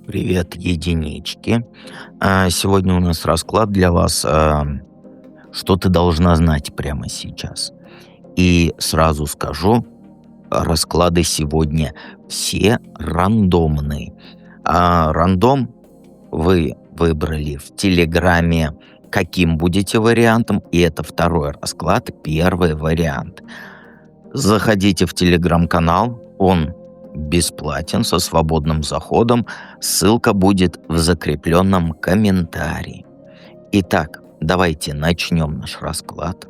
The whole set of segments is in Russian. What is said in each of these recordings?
Привет, единички. Сегодня у нас расклад для вас, что ты должна знать прямо сейчас. И сразу скажу, расклады сегодня все рандомные. Рандом вы выбрали в Телеграме, каким будете вариантом, и это второй расклад, первый вариант. Заходите в Телеграм-канал, он бесплатен, со свободным заходом. Ссылка будет в закрепленном комментарии. Итак, давайте начнем наш расклад.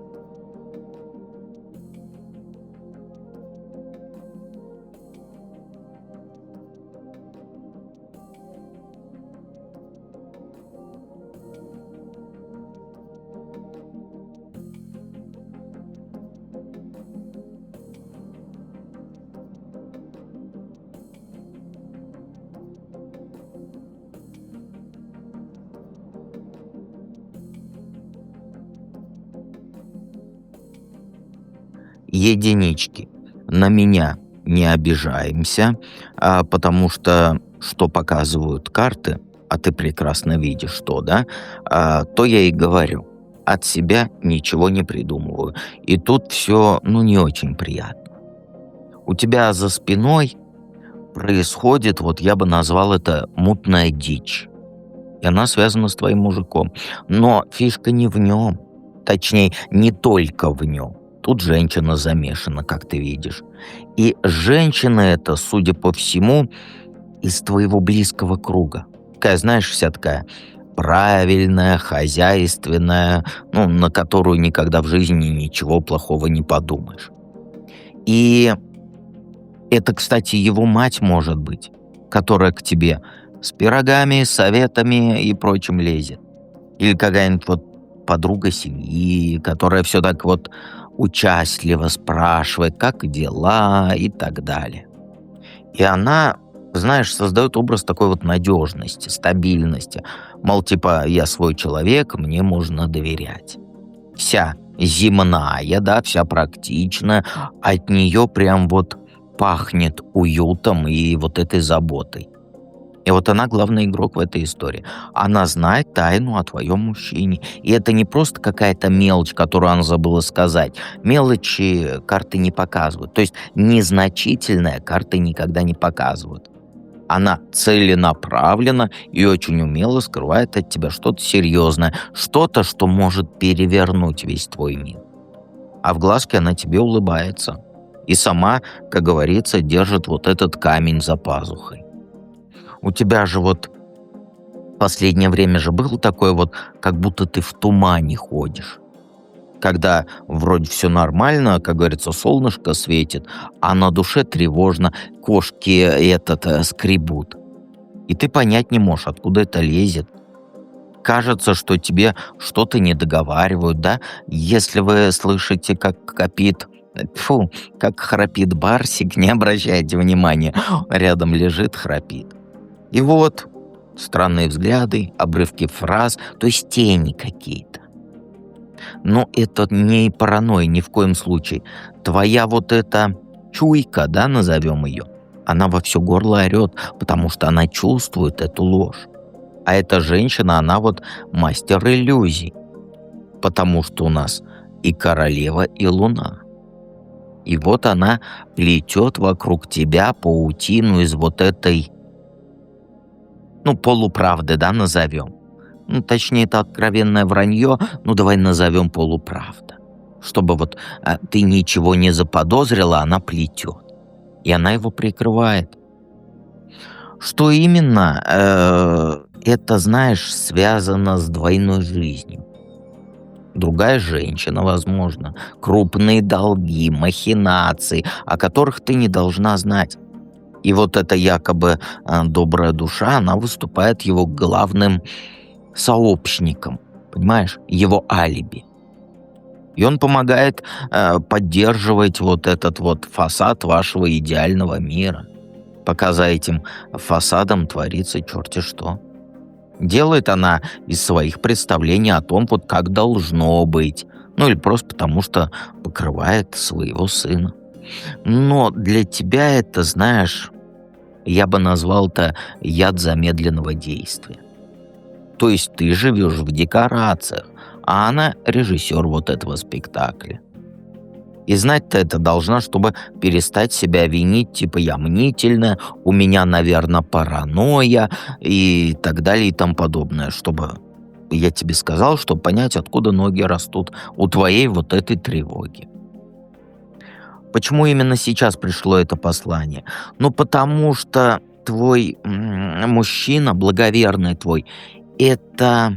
Единички. На меня не обижаемся, потому что показывают карты, а ты прекрасно видишь, что, да, то я и говорю. От себя ничего не придумываю. И тут все, ну, не очень приятно. У тебя за спиной происходит, вот я бы назвал это мутная дичь. И она связана с твоим мужиком. Но фишка не в нем. Точнее, не только в нем. Тут женщина замешана, как ты видишь. И женщина эта, судя по всему, из твоего близкого круга. Такая, знаешь, вся такая правильная, хозяйственная, ну, на которую никогда в жизни ничего плохого не подумаешь. И это, кстати, его мать может быть, которая к тебе с пирогами, советами и прочим лезет. Или какая-нибудь вот подруга семьи, которая все так вот участливо спрашивает, как дела и так далее. И она, знаешь, создает образ такой вот надежности, стабильности. Мол, типа, я свой человек, мне можно доверять. Вся земная, да, вся практичная, от нее прям вот пахнет уютом и вот этой заботой. И вот она главный игрок в этой истории. Она знает тайну о твоем мужчине. И это не просто какая-то мелочь, которую она забыла сказать. Мелочи карты не показывают. То есть незначительные карты никогда не показывают. Она целенаправленно и очень умело скрывает от тебя что-то серьезное. Что-то, что может перевернуть весь твой мир. А в глазке она тебе улыбается. И сама, как говорится, держит вот этот камень за пазухой. У тебя же вот в последнее время же было такое вот, как будто ты в тумане ходишь. Когда вроде все нормально, как говорится, солнышко светит, а на душе тревожно, кошки скребут. И ты понять не можешь, откуда это лезет. Кажется, что тебе что-то не договаривают, да? Если вы слышите, как храпит барсик, не обращайте внимания, рядом лежит, храпит. И вот странные взгляды, обрывки фраз, то есть тени какие-то. Но это не паранойя ни в коем случае. Твоя вот эта чуйка, да, назовем ее, она во все горло орет, потому что она чувствует эту ложь. А эта женщина, она вот мастер иллюзий, потому что у нас и королева, и луна. И вот она плетет вокруг тебя паутину из вот этой, ну, полуправды, да, назовем. Ну, точнее, это откровенное вранье, ну, давай назовем полуправда. Чтобы вот ты ничего не заподозрила, она плетет. И она его прикрывает. Что именно, это, знаешь, связано с двойной жизнью. Другая женщина, возможно, крупные долги, махинации, о которых ты не должна знать. И вот эта якобы добрая душа, она выступает его главным сообщником, понимаешь, его алиби. И он помогает поддерживать вот этот вот фасад вашего идеального мира, пока за этим фасадом творится черти что. Делает она из своих представлений о том, вот как должно быть, ну или просто потому, что покрывает своего сына. Но для тебя это, знаешь, Я бы назвал это яд замедленного действия. То есть ты живешь в декорациях, а она режиссер вот этого спектакля. И знать ты это должна, чтобы перестать себя винить, типа я мнительная, у меня, наверное, паранойя и так далее и тому подобное, чтобы я тебе сказал, чтобы понять, откуда ноги растут у твоей вот этой тревоги. Почему именно сейчас пришло это послание? Ну, потому что твой мужчина, благоверный твой, это,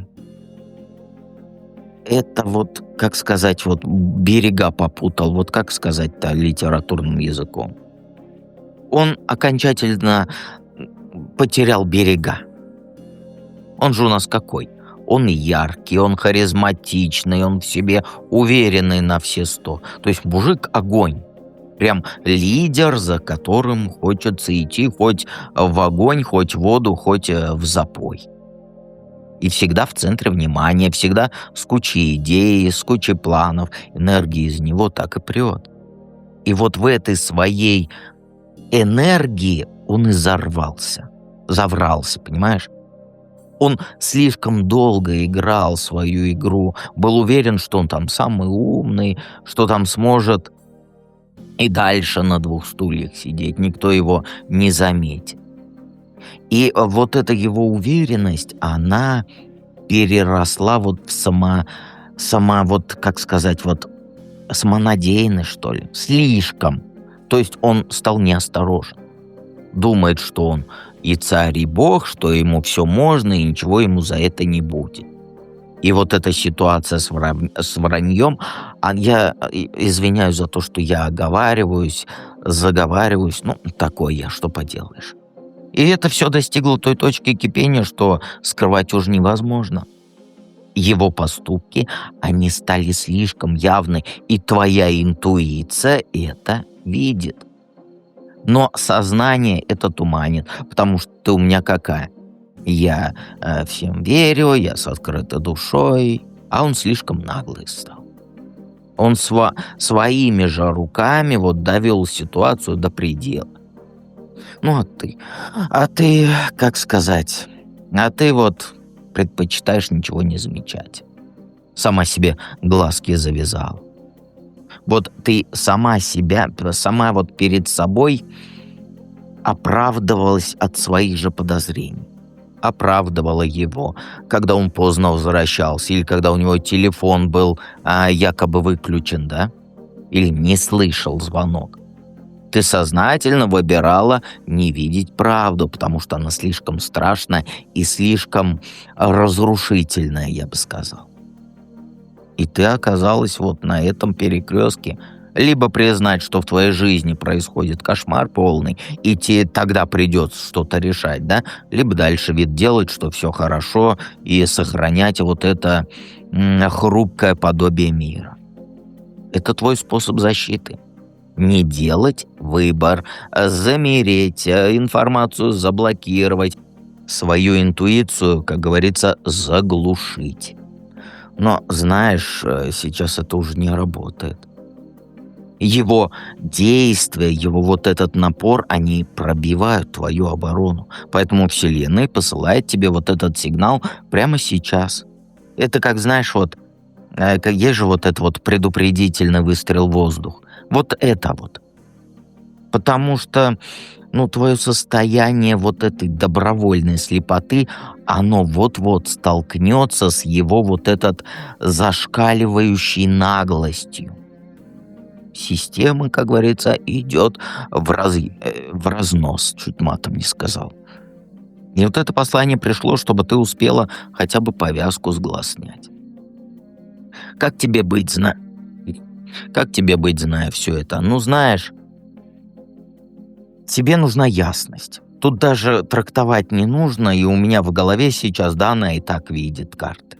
это вот, как сказать, вот берега попутал, вот как сказать-то литературным языком. Он окончательно потерял берега. Он же у нас какой? Он яркий, он харизматичный, он в себе уверенный на все 100. То есть мужик огонь. Прям лидер, за которым хочется идти хоть в огонь, хоть в воду, хоть в запой. И всегда в центре внимания, всегда с кучей идей, с кучей планов. Энергия из него так и прет. И вот в этой своей энергии он и взорвался. Заврался, понимаешь? Он слишком долго играл свою игру, был уверен, что он там самый умный, что там сможет и дальше на 2 стульях сидеть, никто его не заметит. И вот эта его уверенность, она переросла вот в сама вот, как сказать, вот самонадеянность, что ли, слишком. То есть он стал неосторожен. Думает, что он и царь, и бог, что ему все можно, и ничего ему за это не будет. И вот эта ситуация с враньем, я извиняюсь за то, что я оговариваюсь, заговариваюсь, ну, такой я, что поделаешь. И это все достигло той точки кипения, что скрывать уже невозможно. Его поступки, они стали слишком явны, и твоя интуиция это видит. Но сознание это туманит, потому что ты у меня какая? Я всем верю, я с открытой душой, а он слишком наглый стал. Он своими же руками вот довел ситуацию до предела. Ну а ты, как сказать, а ты вот предпочитаешь ничего не замечать. Сама себе глазки завязала. Вот ты сама вот перед собой оправдывалась от своих же подозрений. Оправдывала его, когда он поздно возвращался, или когда у него телефон был якобы выключен, да? Или не слышал звонок. Ты сознательно выбирала не видеть правду, потому что она слишком страшная и слишком разрушительная, я бы сказал. И ты оказалась вот на этом перекрестке. Либо признать, что в твоей жизни происходит кошмар полный, и тебе тогда придется что-то решать, да? Либо дальше вид делать, что все хорошо, и сохранять вот это хрупкое подобие мира. Это твой способ защиты. Не делать выбор, замереть, информацию заблокировать, свою интуицию, как говорится, заглушить. Но, знаешь, сейчас это уже не работает. Его действия, его вот этот напор, они пробивают твою оборону. Поэтому Вселенная посылает тебе вот этот сигнал прямо сейчас. Это как, знаешь, вот, как есть же вот этот вот предупредительный выстрел в воздух. Вот это вот. Потому что, ну, твое состояние вот этой добровольной слепоты, оно вот-вот столкнется с его вот этот зашкаливающей наглостью. Система, как говорится, идет в разнос, чуть матом не сказал. И вот это послание пришло, чтобы ты успела хотя бы повязку с глаз снять. Как тебе быть, зная все это? Ну, знаешь, тебе нужна ясность. Тут даже трактовать не нужно, и у меня в голове сейчас данная и так видит карты.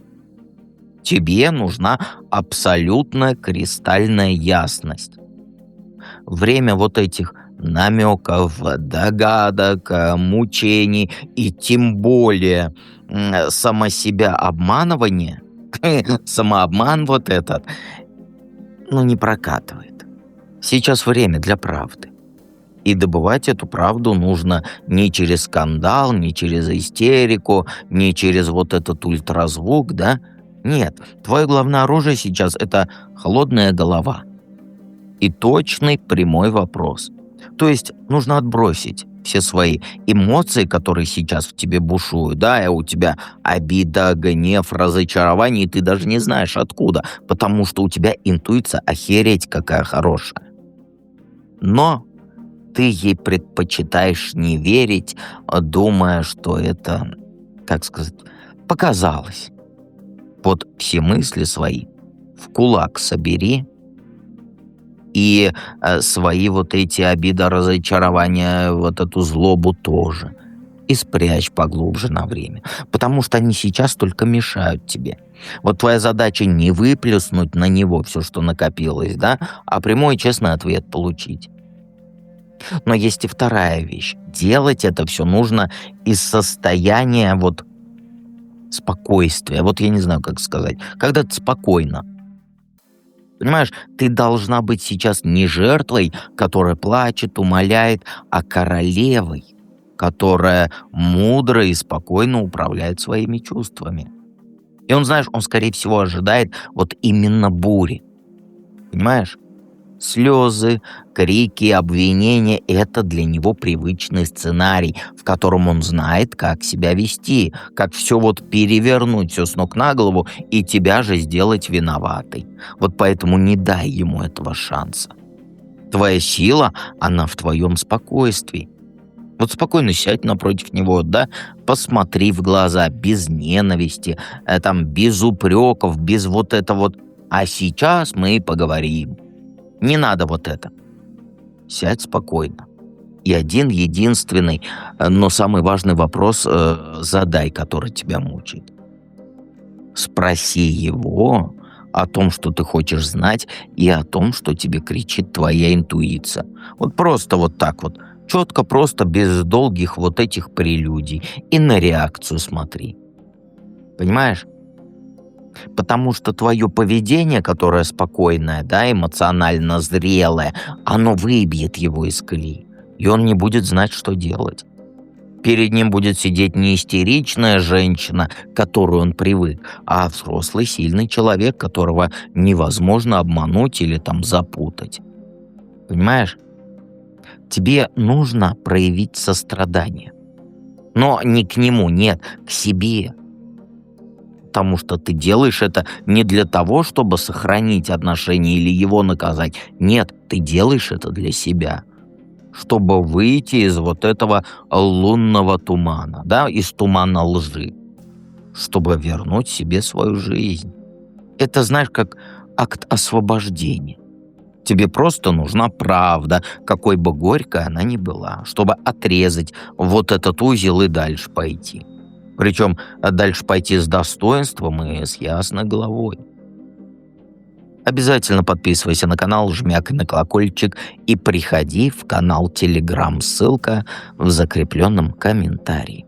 Тебе нужна абсолютная кристальная ясность. Время вот этих намеков, догадок, мучений и тем более самосебя обманывания, самообман вот этот, ну, не прокатывает. Сейчас время для правды. И добывать эту правду нужно не через скандал, не через истерику, не через вот этот ультразвук, да? Нет, твое главное оружие сейчас — это холодная голова и точный прямой вопрос. То есть нужно отбросить все свои эмоции, которые сейчас в тебе бушуют, да, и у тебя обида, гнев, разочарование, и ты даже не знаешь откуда, потому что у тебя интуиция охереть какая хорошая. Но ты ей предпочитаешь не верить, думая, что это, как сказать, показалось. Вот все мысли свои в кулак собери и свои вот эти обиды, разочарования, вот эту злобу тоже. И спрячь поглубже на время. Потому что они сейчас только мешают тебе. Вот твоя задача не выплеснуть на него все, что накопилось, да, а прямой и честный ответ получить. Но есть и вторая вещь. Делать это все нужно из состояния вот спокойствия. Вот я не знаю, как сказать. Когда ты спокойно. Понимаешь, ты должна быть сейчас не жертвой, которая плачет, умоляет, а королевой, которая мудро и спокойно управляет своими чувствами. И он, знаешь, он, скорее всего, ожидает вот именно бури. Понимаешь? Слезы, крики, обвинения — это для него привычный сценарий, в котором он знает, как себя вести, как все вот перевернуть все с ног на голову и тебя же сделать виноватой. Вот поэтому не дай ему этого шанса. Твоя сила, она в твоем спокойствии. Вот спокойно сядь напротив него, да, посмотри в глаза, без ненависти, там, без упреков, без вот это вот. А сейчас мы поговорим. Не надо вот это. Сядь спокойно. И один единственный, но самый важный вопрос задай, который тебя мучает. Спроси его о том, что ты хочешь знать, и о том, что тебе кричит твоя интуиция. Вот просто вот так вот. Четко, просто, без долгих вот этих прелюдий. И на реакцию смотри. Понимаешь? Потому что твое поведение, которое спокойное, да, эмоционально зрелое, оно выбьет его из колеи, и он не будет знать, что делать. Перед ним будет сидеть не истеричная женщина, к которой он привык, а взрослый сильный человек, которого невозможно обмануть или там запутать. Понимаешь? Тебе нужно проявить сострадание. Но не к нему, нет, к себе. Потому что ты делаешь это не для того, чтобы сохранить отношения или его наказать. Нет, ты делаешь это для себя. Чтобы выйти из вот этого лунного тумана, да, из тумана лжи. Чтобы вернуть себе свою жизнь. Это, знаешь, как акт освобождения. Тебе просто нужна правда, какой бы горькой она ни была, чтобы отрезать вот этот узел и дальше пойти. Причем дальше пойти с достоинством и с ясной головой. Обязательно подписывайся на канал, жмякай на колокольчик и приходи в канал Telegram. Ссылка в закрепленном комментарии.